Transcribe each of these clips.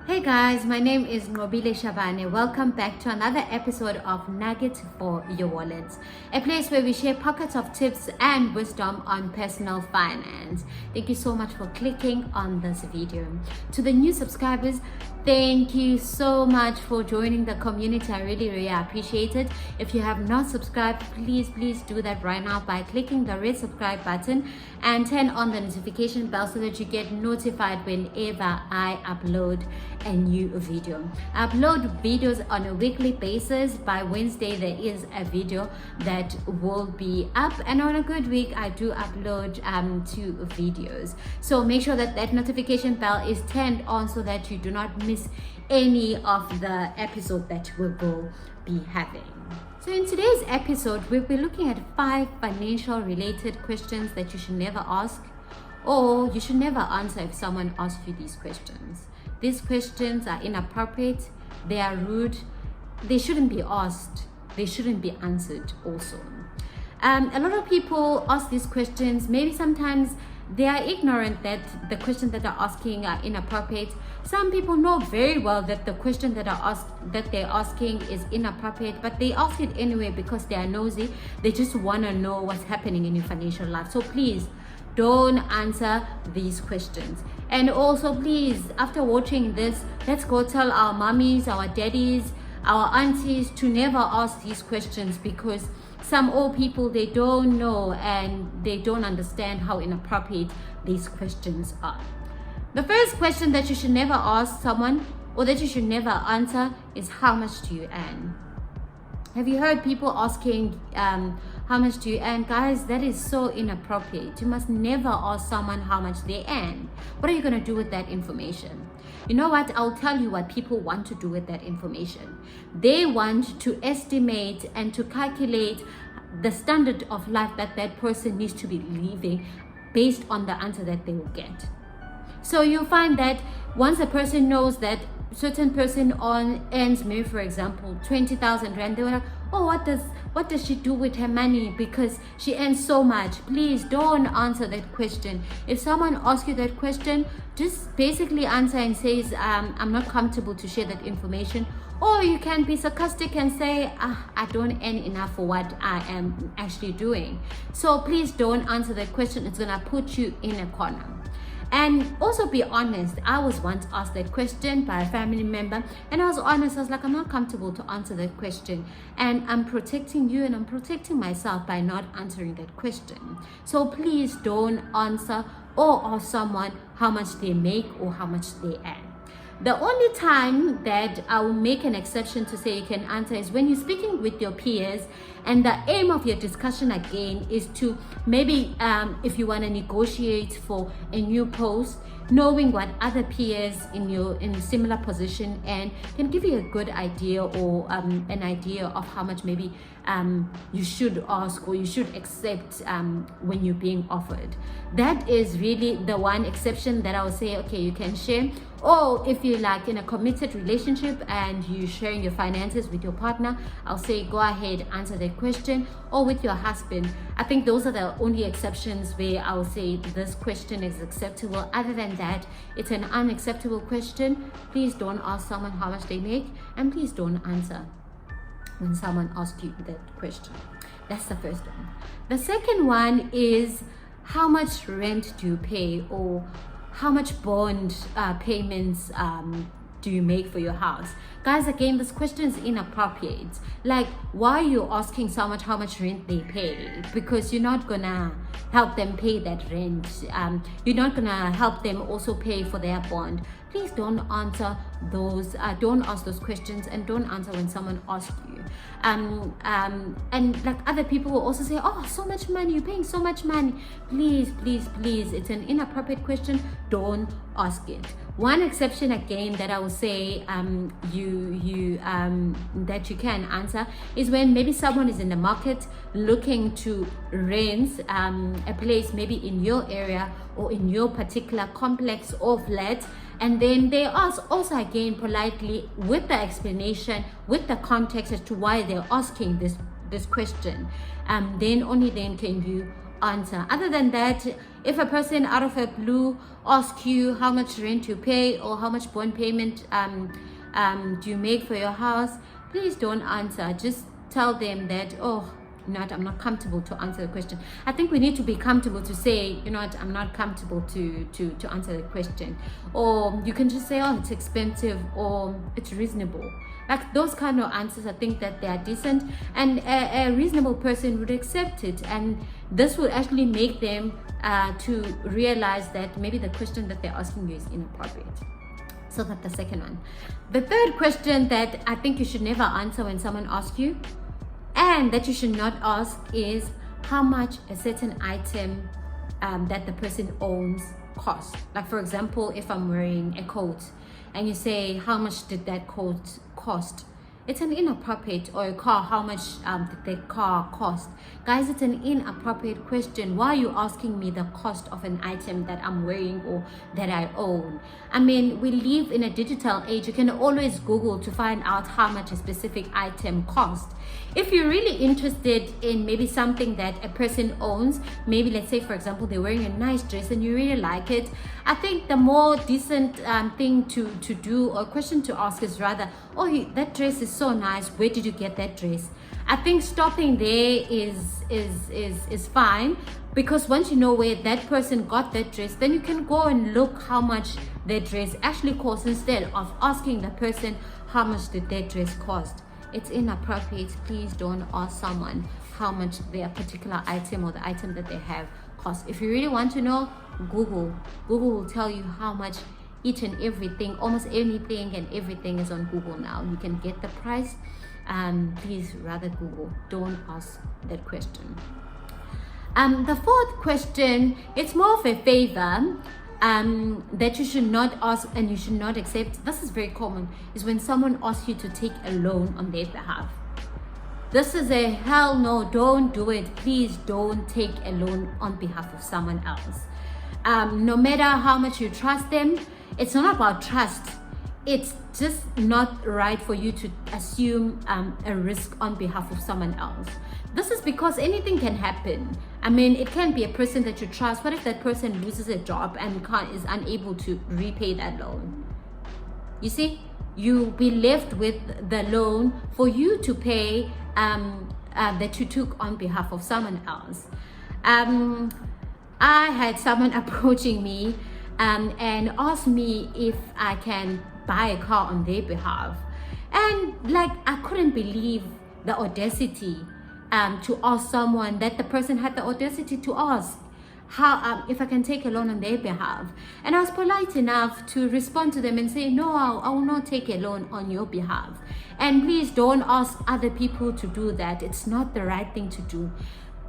Hey guys, my name is Mobile Shabane. Welcome back to another episode of Nuggets for Your Wallets, a place where we share pockets of tips and wisdom on personal finance. Thank you so much for clicking on this video. To the new subscribers, thank you so much for joining the community. I really appreciate it. If you have not subscribed, please do that right now by clicking the red subscribe button and turn on the notification bell so that you get notified whenever I upload a new video. I upload videos on a weekly basis. By Wednesday there is a video that will be up, and on a good week I do upload 2 videos. So make sure that that notification bell is turned on so that you do not miss any of the episode that we will be having. So in today's episode we'll be looking at 5 financial related questions that you should never ask, or you should never answer if someone asks you these questions. These questions are inappropriate, they are rude, they shouldn't be asked, they shouldn't be answered also. A lot of people ask these questions, maybe sometimes they are ignorant that the questions that they're asking are inappropriate. Some people know very well that the question that they're asking is inappropriate, but they ask it anyway because they are nosy. They just want to know what's happening in your financial life. So please don't answer these questions. And also please, after watching this, let's go tell our mommies, our daddies, our aunties to never ask these questions, because some old people, they don't know and they don't understand how inappropriate these questions are. The first question that you should never ask someone, or that you should never answer, is how much do you earn? Have you heard people asking how much do you earn? Guys, that is so inappropriate. You must never ask someone how much they earn. What are you going to do with that information? You know what? I'll tell you what people want to do with that information. They want to estimate and to calculate the standard of life that that person needs to be living based on the answer that they will get. So you'll find that once a person knows that certain person earns, maybe for example 20,000 rand, they were like, oh, what does she do with her money because she earns so much? Please don't answer that question. If someone asks you that question, just basically answer and says, I'm not comfortable to share that information. Or you can be sarcastic and say, I don't earn enough for what I am actually doing. So please don't answer that question. It's gonna put you in a corner. And also be honest. I was once asked that question by a family member, and I was honest. I was like, I'm not comfortable to answer that question, and I'm protecting you and I'm protecting myself by not answering that question. So please don't answer or ask someone how much they make or how much they earn. The only time that I will make an exception to say you can answer is when you're speaking with your peers, and the aim of your discussion again is to maybe if you want to negotiate for a new post, knowing what other peers in a similar position and can give you a good idea, or an idea of how much maybe you should ask or you should accept when you're being offered. That is really the one exception that I would say, okay, you can share. Or if you're like in a committed relationship and you're sharing your finances with your partner, I'll say go ahead, answer that question. Or with your husband, I think those are the only exceptions where I would say this question is acceptable. Other than that, it's an unacceptable question. Please don't ask someone how much they make, and please don't answer when someone asks you that question. That's the first one. The second one is, how much rent do you pay, or how much bond payments do you make for your house? Guys, again, this question is inappropriate. Like, why are you asking someone how much rent they pay? Because you're not gonna help them pay that rent. You're not gonna help them also pay for their bond. Please don't answer those, don't ask those questions, and don't answer when someone asks you. And like other people will also say, oh, so much money, you're paying so much money. Please, it's an inappropriate question. Don't ask it. One exception again that I will say that you can answer is when maybe someone is in the market looking to rent a place maybe in your area or in your particular complex or flat, and then they ask also again politely with the explanation, with the context as to why they're asking this question. Then only then can you answer. Other than that, if a person out of a blue asks you how much rent you pay or how much bond payment do you make for your house, please don't answer. Just tell them that, oh, I'm not comfortable to answer the question. I think we need to be comfortable to say, I'm not comfortable to answer the question. Or you can just say, oh, it's expensive, or it's reasonable. Like those kind of answers, I think that they are decent, and a reasonable person would accept it, and this will actually make them to realize that maybe the question that they're asking you is inappropriate. So that's the second one. The third question that I think you should never answer when someone asks you, and that you should not ask, is how much a certain item that the person owns cost. Like for example, if I'm wearing a coat and you say, how much did that coat cost? It's an inappropriate. Or a car, how much did the car cost? Guys, it's an inappropriate question. Why are you asking me the cost of an item that I'm wearing or that I own? I mean, we live in a digital age. You can always Google to find out how much a specific item costs. If you're really interested in maybe something that a person owns, maybe let's say for example they're wearing a nice dress and you really like it, I think the more decent thing to do, or question to ask, is rather, oh, that dress is so nice, where did you get that dress? I think stopping there is fine, because once you know where that person got that dress, then you can go and look how much that dress actually costs, instead of asking the person how much did that dress cost. It's inappropriate. Please don't ask someone how much their particular item or the item that they have costs. If you really want to know, Google will tell you how much each and everything, almost anything and everything, is on Google now. You can get the price. Please rather Google. Don't ask that question. The fourth question, it's more of a favor that you should not ask and you should not accept. This is very common, is when someone asks you to take a loan on their behalf. This is a hell no, don't do it. Please don't take a loan on behalf of someone else. No matter how much you trust them, it's not about trust. It's just not right for you to assume a risk on behalf of someone else. This is because anything can happen. I mean, it can be a person that you trust. What if that person loses a job and is unable to repay that loan? You see, you'll be left with the loan for you to pay that you took on behalf of someone else. I had someone approaching me and asked me if I can buy a car on their behalf, and like I couldn't believe the audacity to ask someone that the person had the audacity to ask how if I can take a loan on their behalf. And I was polite enough to respond to them and say, no, I will not take a loan on your behalf, and please don't ask other people to do that. It's not the right thing to do.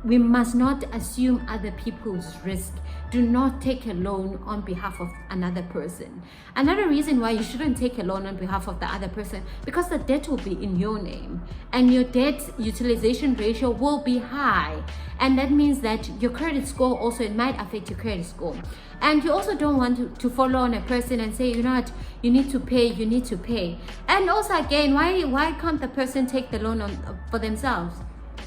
We must not assume other people's risk. Do not take a loan on behalf of another person. Another reason why you shouldn't take a loan on behalf of the other person, because the debt will be in your name and your debt utilization ratio will be high, and that means that your credit score also, it might affect your credit score. And you also don't want to follow on a person and say, you know what, you need to pay. And also again, why can't the person take the loan for themselves?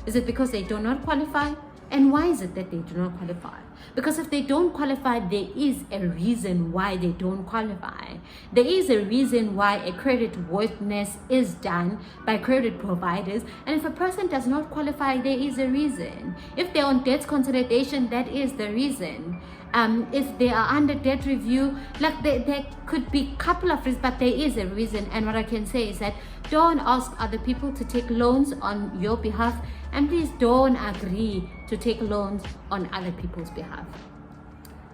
Is it because they do not qualify? And why is it that they do not qualify? Because if they don't qualify, there is a reason why they don't qualify. There is a reason why a credit worthiness is done by credit providers. And if a person does not qualify, there is a reason. If they're on debt consolidation, that is the reason. If they are under debt review, like there could be a couple of reasons, but there is a reason. And what I can say is that don't ask other people to take loans on your behalf, and please don't agree to take loans on other people's behalf.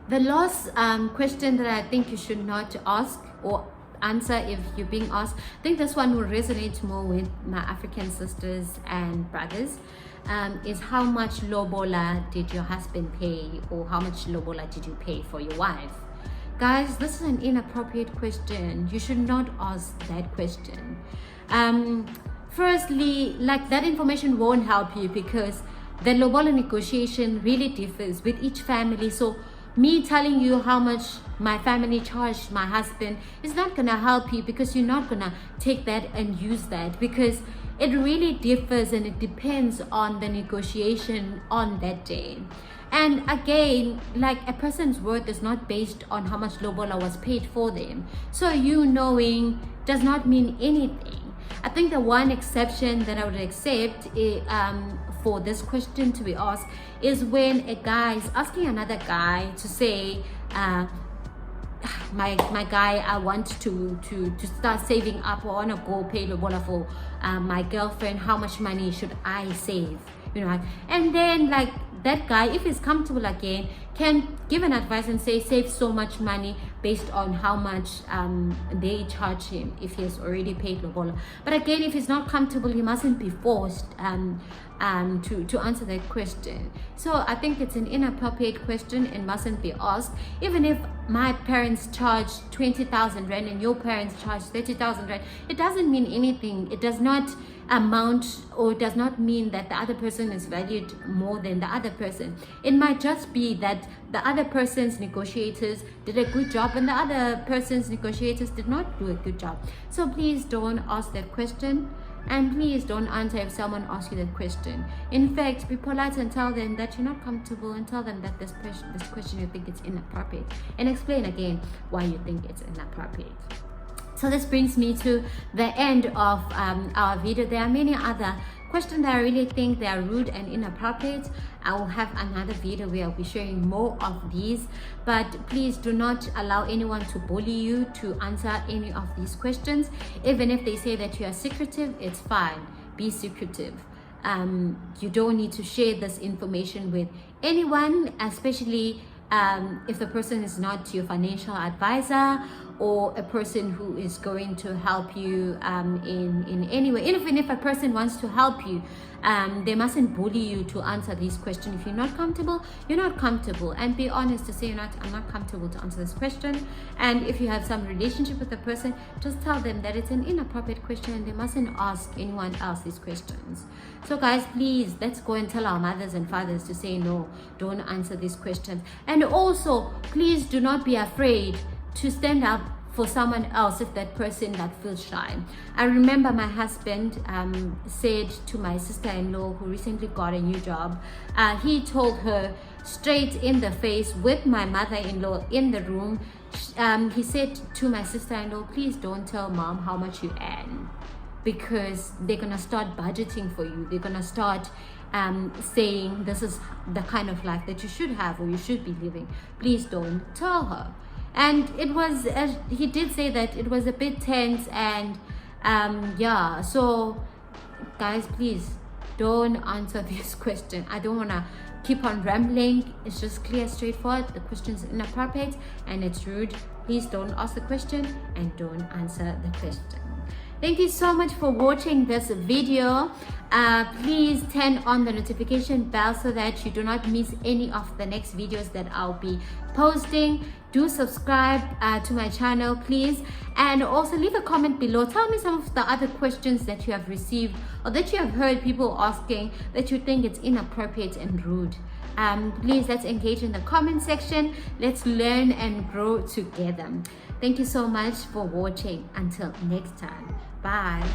The last question that I think you should not ask or answer if you're being asked, I think this one will resonate more with my African sisters and brothers, is how much lobola did your husband pay, or how much lobola did you pay for your wife? Guys, this is an inappropriate question. You should not ask that question. Firstly, like that information won't help you, because the lobola negotiation really differs with each family. So me telling you how much my family charged my husband is not gonna help you, because you're not gonna take that and use that, because it really differs and it depends on the negotiation on that day. And again, like, a person's worth is not based on how much lobola was paid for them. So you knowing does not mean anything. I think the one exception that I would accept for this question to be asked is when a guy is asking another guy to say, my guy, I want to start saving up, or I want to go pay lobola for my girlfriend. How much money should I save? You know, and then like that guy, if he's comfortable again, can give an advice and say save so much money based on how much they charge him if he has already paid lobola. But again, if he's not comfortable, he mustn't be forced to answer that question. So I think it's an inappropriate question and mustn't be asked. Even if my parents charge 20,000 rand and your parents charge 30,000 rand, it doesn't mean anything. It does not amount, or does not mean that the other person is valued more than the other person. It might just be that the other person's negotiators did a good job and the other person's negotiators did not do a good job. So please don't ask that question, and please don't answer if someone asks you that question. In fact, be polite and tell them that you're not comfortable, and tell them that this question you think it's inappropriate, and explain again why you think it's inappropriate. So this brings me to the end of our video. There are many other questions that I really think they are rude and inappropriate. I will have another video where I'll be sharing more of these, but please do not allow anyone to bully you to answer any of these questions. Even if they say that you are secretive, it's fine. Be secretive. You don't need to share this information with anyone, especially if the person is not your financial advisor or a person who is going to help you in any way. Even if a person wants to help you, they mustn't bully you to answer these questions. If you're not comfortable, you're not comfortable, and be honest to say I'm not comfortable to answer this question. And if you have some relationship with the person, just tell them that it's an inappropriate question and they mustn't ask anyone else these questions. So guys, please, let's go and tell our mothers and fathers to say no, don't answer these questions. And also, please do not be afraid to stand up for someone else if that person feels shy. I remember my husband said to my sister-in-law who recently got a new job, he told her straight in the face with my mother-in-law in the room, he said to my sister-in-law, please don't tell mom how much you earn, because they're gonna start budgeting for you. They're gonna start saying this is the kind of life that you should have or you should be living. Please don't tell her. And it was, he did say that it was a bit tense, and yeah, so guys, please don't answer this question. I don't want to keep on rambling. It's just clear, straightforward. The question is inappropriate and it's rude. Please don't ask the question and don't answer the question. Thank you so much for watching this video. Please turn on the notification bell so that you do not miss any of the next videos that I'll be posting. Do subscribe to my channel, please, and also leave a comment below. Tell me some of the other questions that you have received or that you have heard people asking that you think it's inappropriate and rude. Please, let's engage in the comment section. Let's learn and grow together. Thank you so much for watching. Until next time, bye.